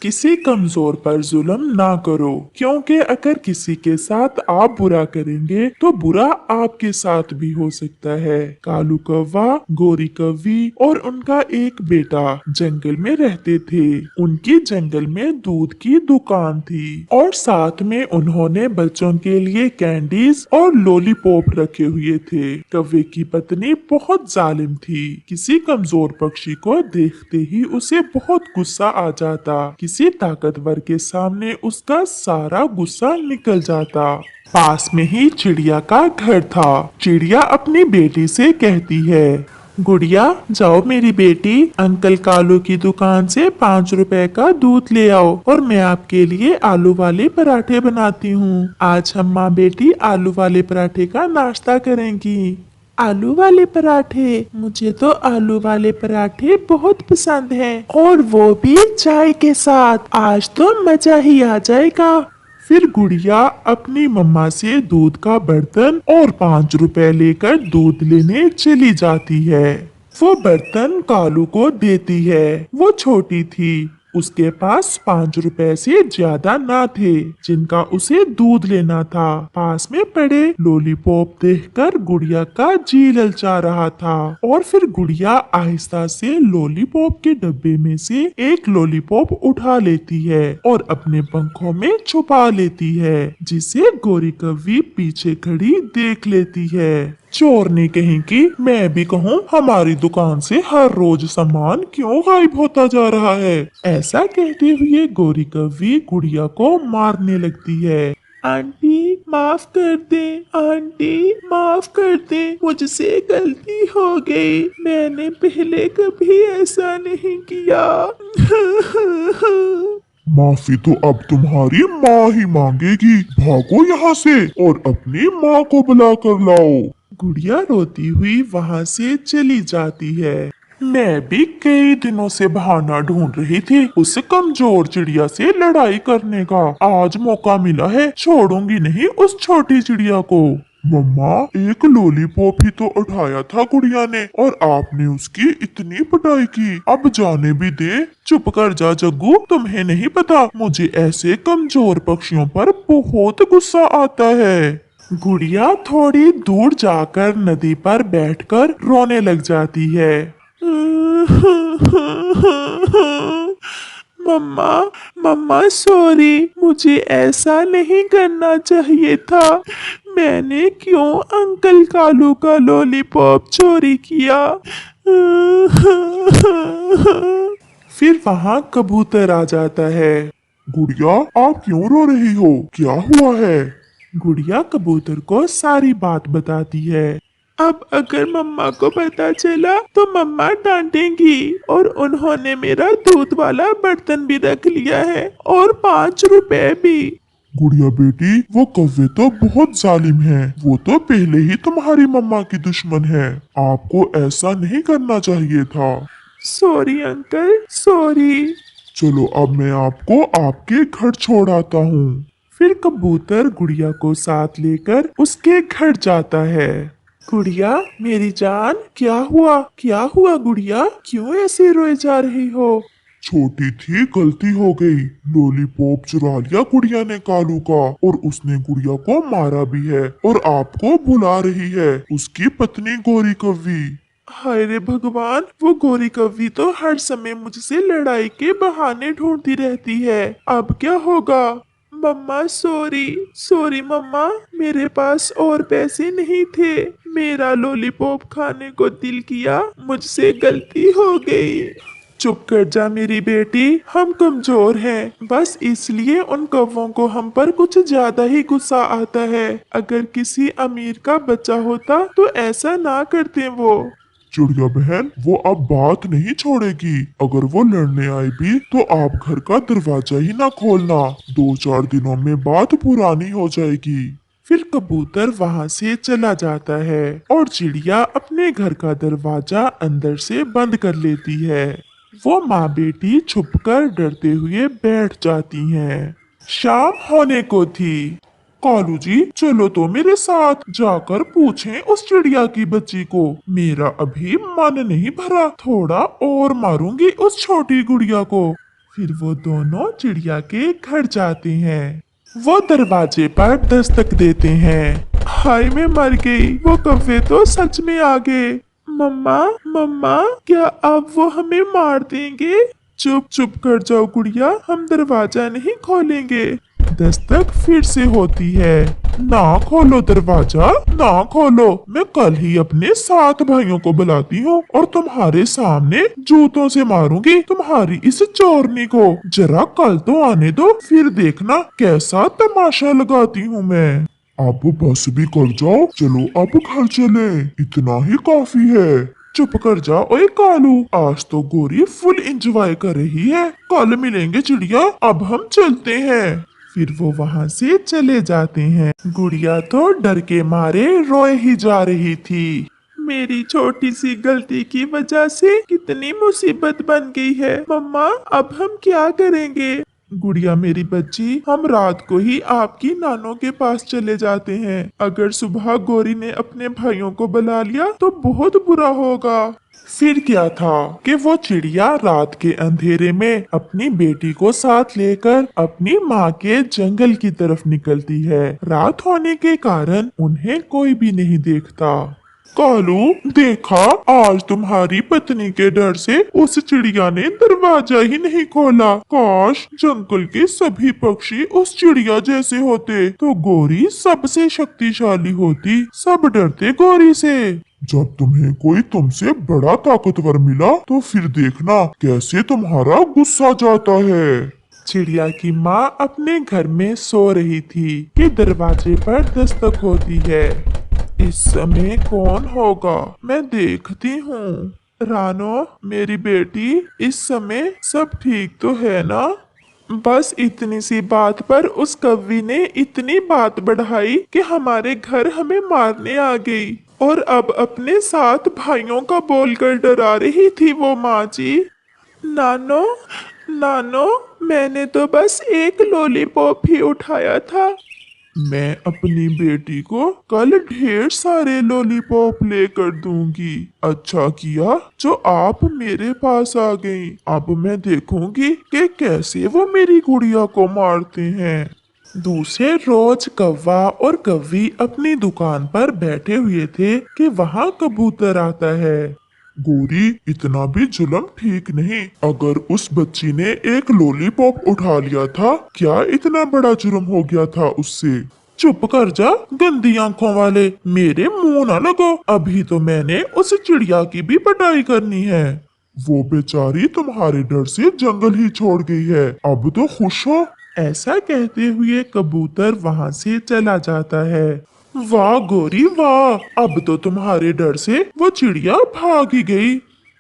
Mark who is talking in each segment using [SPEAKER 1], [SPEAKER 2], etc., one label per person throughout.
[SPEAKER 1] किसी कमजोर पर जुल्म ना करो, क्योंकि अगर किसी के साथ आप बुरा करेंगे तो बुरा आपके साथ भी हो सकता है। कालू कौवा, गोरी कौवी और उनका एक बेटा जंगल में रहते थे। उनकी जंगल में दूध की दुकान थी और साथ में उन्होंने बच्चों के लिए कैंडीज और लॉलीपॉप रखे हुए थे। कौवे की पत्नी बहुत जालिम थी। किसी कमजोर पक्षी को देखते ही उसे बहुत गुस्सा आ जाता। किसी ताकतवर के सामने उसका सारा गुस्सा निकल जाता। पास में ही चिड़िया का घर था। चिड़िया अपनी बेटी से कहती है, गुड़िया जाओ मेरी बेटी, अंकल कालू की दुकान से 5 रुपए का दूध ले आओ और मैं आपके लिए आलू वाले पराठे बनाती हूँ। आज हम माँ बेटी आलू वाले पराठे का नाश्ता करेंगी। आलू वाले पराठे? मुझे तो आलू वाले पराठे बहुत पसंद हैं और वो भी चाय के साथ। आज तो मजा ही आ जाएगा। फिर गुड़िया अपनी मम्मा से दूध का बर्तन और 5 रुपए लेकर दूध लेने चली जाती है। वो बर्तन कालू को देती है। वो छोटी थी, उसके पास 5 रुपए से ज्यादा ना थे जिनका उसे दूध लेना था। पास में पड़े लॉलीपॉप देखकर गुड़िया का जी ललचा रहा था और फिर गुड़िया आहिस्ता से लॉलीपॉप के डब्बे में से एक लॉलीपॉप उठा लेती है और अपने पंखों में छुपा लेती है, जिसे गोरी कौवी पीछे खड़ी देख लेती है। चोर ने कहीं की, मैं भी कहूँ हमारी दुकान से हर रोज सामान क्यों गायब होता जा रहा है। ऐसा कहते हुए गोरी कौवी गुड़िया को मारने लगती है। आंटी माफ कर दे, आंटी माफ कर दे, मुझसे गलती हो गई, मैंने पहले कभी ऐसा नहीं किया।
[SPEAKER 2] माफी तो अब तुम्हारी माँ ही मांगेगी। भागो यहाँ से और अपनी माँ को बुला कर लाओ।
[SPEAKER 1] गुड़िया रोती हुई वहाँ से चली जाती है। मैं भी कई दिनों से बहाना ढूंढ रही थी उस कमजोर चिड़िया से लड़ाई करने का। आज मौका मिला है, छोड़ूंगी नहीं उस छोटी चिड़िया को।
[SPEAKER 2] मम्मा, एक लॉलीपॉप ही तो उठाया था गुड़िया ने और आपने उसकी इतनी पिटाई की। अब जाने भी दे।
[SPEAKER 1] चुप कर जा जग्गू, तुम्हें नहीं पता मुझे ऐसे कमजोर पक्षियों पर बहुत गुस्सा आता है। गुड़िया थोड़ी दूर जाकर नदी पर बैठकर रोने लग जाती है। मम्मा, मम्मा सॉरी, मुझे ऐसा नहीं करना चाहिए था। मैंने क्यों अंकल कालू का लॉलीपॉप चोरी किया? फिर वहाँ कबूतर आ जाता है।
[SPEAKER 2] गुड़िया, आप क्यों रो रही हो? क्या हुआ है?
[SPEAKER 1] गुड़िया कबूतर को सारी बात बताती है। अब अगर मम्मा को पता चला तो मम्मा डांटेंगी और उन्होंने मेरा दूध वाला बर्तन भी रख लिया है और 5 रुपए भी।
[SPEAKER 2] गुड़िया बेटी, वो कौवे तो बहुत जालिम है। वो तो पहले ही तुम्हारी मम्मा की दुश्मन है। आपको ऐसा नहीं करना चाहिए था।
[SPEAKER 1] Sorry uncle, sorry.
[SPEAKER 2] चलो अब मैं आपको आपके घर छोड़ आता हूँ।
[SPEAKER 1] फिर कबूतर गुड़िया को साथ लेकर उसके घर जाता है। गुड़िया मेरी जान, क्या हुआ? क्या हुआ गुड़िया, क्यों ऐसे रोए जा रही हो?
[SPEAKER 2] छोटी थी, गलती हो गई। लॉलीपॉप चुरा लिया गुड़िया ने कालू का और उसने गुड़िया को मारा भी है और आपको बुला रही है उसकी पत्नी गोरी कौवी। हाय रे भगवान, वो गोरी कौवी तो हर समय मुझसे लड़ाई के बहाने ढूंढती रहती है। अब क्या होगा? मम्मा सॉरी, सॉरी मम्मा, मेरे पास और पैसे नहीं थे। मेरा लॉलीपॉप खाने को दिल किया, मुझसे गलती हो गई। चुप कर जा मेरी बेटी, हम कमजोर हैं, बस इसलिए उन कौवों को हम पर कुछ ज्यादा ही गुस्सा आता है। अगर किसी अमीर का बच्चा होता तो ऐसा ना करते वो। चिड़िया बहन, वो अब बात नहीं छोड़ेगी। अगर वो लड़ने आए भी तो आप घर का दरवाजा ही ना खोलना। 2-4 दिनों में बात पुरानी हो जाएगी। फिर कबूतर वहाँ से चला जाता है और चिड़िया अपने घर का दरवाजा अंदर से बंद कर लेती है। वो माँ बेटी छुपकर डरते हुए बैठ जाती हैं। शाम होने को थी। कालू जी चलो तो मेरे साथ जाकर पूछें उस चिड़िया की बच्ची को। मेरा अभी मन नहीं भरा, थोड़ा और मारूंगी उस छोटी गुड़िया को।
[SPEAKER 1] फिर वो दोनों चिड़िया के घर जाते हैं। वो दरवाजे पर दस्तक देते हैं। हाय मैं मर गई, वो कौवे तो सच में आ गए। मम्मा मम्मा, क्या अब वो हमें मार देंगे? चुप चुप कर जाओ गुड़िया, हम दरवाजा नहीं खोलेंगे। दस्तक फिर से होती है। ना खोलो दरवाजा, ना खोलो, मैं कल ही अपने 7 भाइयों को बुलाती हूँ और तुम्हारे सामने जूतों से मारूंगी तुम्हारी इस चोरनी को। जरा कल तो आने दो, फिर देखना कैसा तमाशा लगाती हूँ मैं।
[SPEAKER 2] अब बस भी कर जाओ, चलो अब घर चले, इतना ही काफी है।
[SPEAKER 1] चुप कर जा ओए कालू, आज तो गोरी फुल एंजॉय कर रही है। कल मिलेंगे चिड़िया, अब हम चलते हैं। फिर वो वहाँ से चले जाते हैं। गुड़िया तो डर के मारे रोए ही जा रही थी। मेरी छोटी सी गलती की वजह से कितनी मुसीबत बन गई है मम्मा, अब हम क्या करेंगे? गुड़िया मेरी बच्ची, हम रात को ही आपकी नानों के पास चले जाते हैं। अगर सुबह गौरी ने अपने भाइयों को बुला लिया तो बहुत बुरा होगा। फिर क्या था कि वो चिड़िया रात के अंधेरे में अपनी बेटी को साथ लेकर अपनी माँ के जंगल की तरफ निकलती है। रात होने के कारण उन्हें कोई भी नहीं देखता। कालू देखा, आज तुम्हारी पत्नी के डर से उस चिड़िया ने दरवाजा ही नहीं खोला। काश जंगल के सभी पक्षी उस चिड़िया जैसे होते तो गौरी सबसे शक्तिशाली होती। सब डरते गौरी से।
[SPEAKER 2] जब तुम्हें कोई तुमसे बड़ा ताकतवर मिला तो फिर देखना कैसे तुम्हारा गुस्सा जाता है।
[SPEAKER 1] चिड़िया की माँ अपने घर में सो रही थी कि दरवाजे पर दस्तक होती है। इस समय कौन होगा, मैं देखती हूँ। रानो मेरी बेटी, इस समय सब ठीक तो है ना? बस इतनी सी बात पर उस कौवी ने इतनी बात बढ़ाई कि हमारे घर हमें मारने आ गई और अब अपने 7 भाइयों का बोलकर डरा रही थी वो माँ जी। नानो नानो, मैंने तो बस एक लॉलीपॉप ही उठाया था। मैं अपनी बेटी को कल ढेर सारे लॉलीपॉप लेकर दूंगी। अच्छा किया जो आप मेरे पास आ गई। अब मैं देखूंगी कि कैसे वो मेरी गुड़िया को मारते हैं। दूसरे रोज कौवा और कौवी अपनी दुकान पर बैठे हुए थे कि वहाँ कबूतर आता है।
[SPEAKER 2] गोरी इतना भी जुल्म ठीक नहीं। अगर उस बच्ची ने एक लॉलीपॉप उठा लिया था, क्या इतना बड़ा जुर्म हो गया था उससे?
[SPEAKER 1] चुप कर जा गंदी आंखों वाले, मेरे मुंह ना लगो। अभी तो मैंने उस चिड़िया की भी पिटाई करनी है।
[SPEAKER 2] वो बेचारी तुम्हारे डर से जंगल ही छोड़ गई है, अब तो खुश हो।
[SPEAKER 1] ऐसा कहते हुए कबूतर वहाँ से चला जाता है। वाह गोरी वाह, अब तो तुम्हारे डर से वो चिड़िया भाग ही गई।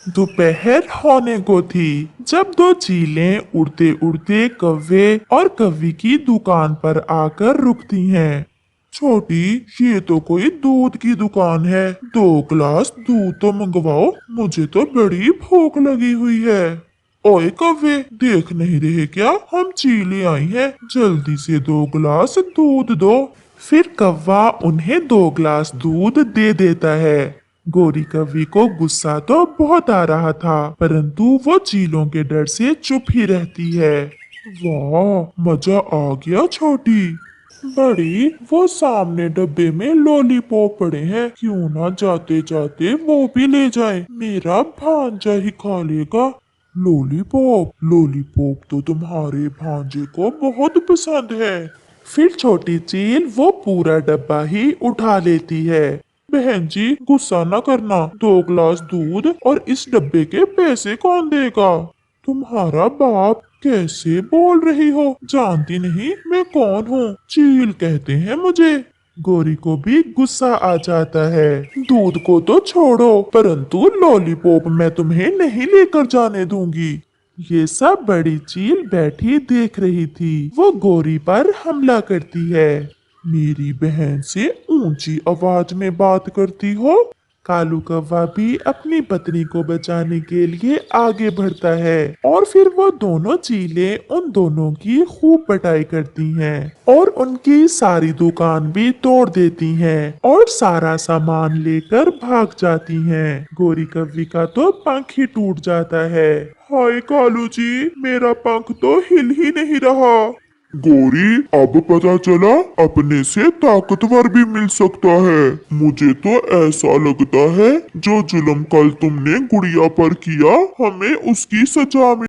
[SPEAKER 1] दोपहर होने को थी जब 2 चीलें उड़ते उड़ते कौवे और कौवी की दुकान पर आकर रुकती हैं। छोटी, ये तो कोई दूध की दुकान है, 2 ग्लास दूध तो मंगवाओ, मुझे तो बड़ी भूख लगी हुई है। ओए कौवे, देख नहीं रहे क्या, हम चीलें आई हैं, जल्दी से 2 ग्लास दूध दो। फिर कौवा उन्हें 2 ग्लास दूध दे देता है। गोरी कौवी को गुस्सा तो बहुत आ रहा था, परंतु वो चीलों के डर से चुप ही रहती है।
[SPEAKER 2] वाह मजा आ गया छोटी।
[SPEAKER 1] बड़ी, वो सामने डब्बे में लॉलीपॉप पड़े हैं, क्यों ना जाते जाते वो भी ले जाए, मेरा भांजा ही खा लेगा।
[SPEAKER 2] लॉलीपॉप? लॉलीपॉप तो तुम्हारे भांजे को बहुत पसंद है।
[SPEAKER 1] फिर छोटी चील वो पूरा डब्बा ही उठा लेती है। बहन जी गुस्सा न करना, 2 ग्लास दूध और इस डब्बे के पैसे कौन देगा? तुम्हारा बाप, कैसे बोल रही हो, जानती नहीं मैं कौन हूँ? चील कहते हैं मुझे। गोरी को भी गुस्सा आ जाता है। दूध को तो छोड़ो, परंतु लॉलीपॉप मैं तुम्हें नहीं लेकर जाने दूंगी। ये सब बड़ी चील बैठी देख रही थी। वो गोरी पर हमला करती है। मेरी बहन से ऊंची आवाज में बात करती हो? कालू कौवा भी अपनी पत्नी को बचाने के लिए आगे बढ़ता है और फिर वो दोनों चीलें उन दोनों की खूब पिटाई करती हैं और उनकी सारी दुकान भी तोड़ देती हैं और सारा सामान लेकर भाग जाती हैं। गोरी कौवी का तो पंख ही टूट जाता है। हाय कालू जी, मेरा पंख तो हिल ही नहीं रहा।
[SPEAKER 2] गौरी, अब पता चला अपने से ताकतवर भी मिल सकता है। मुझे तो ऐसा लगता है जो जुल्म कल तुमने गुड़िया पर किया, हमें उसकी सजा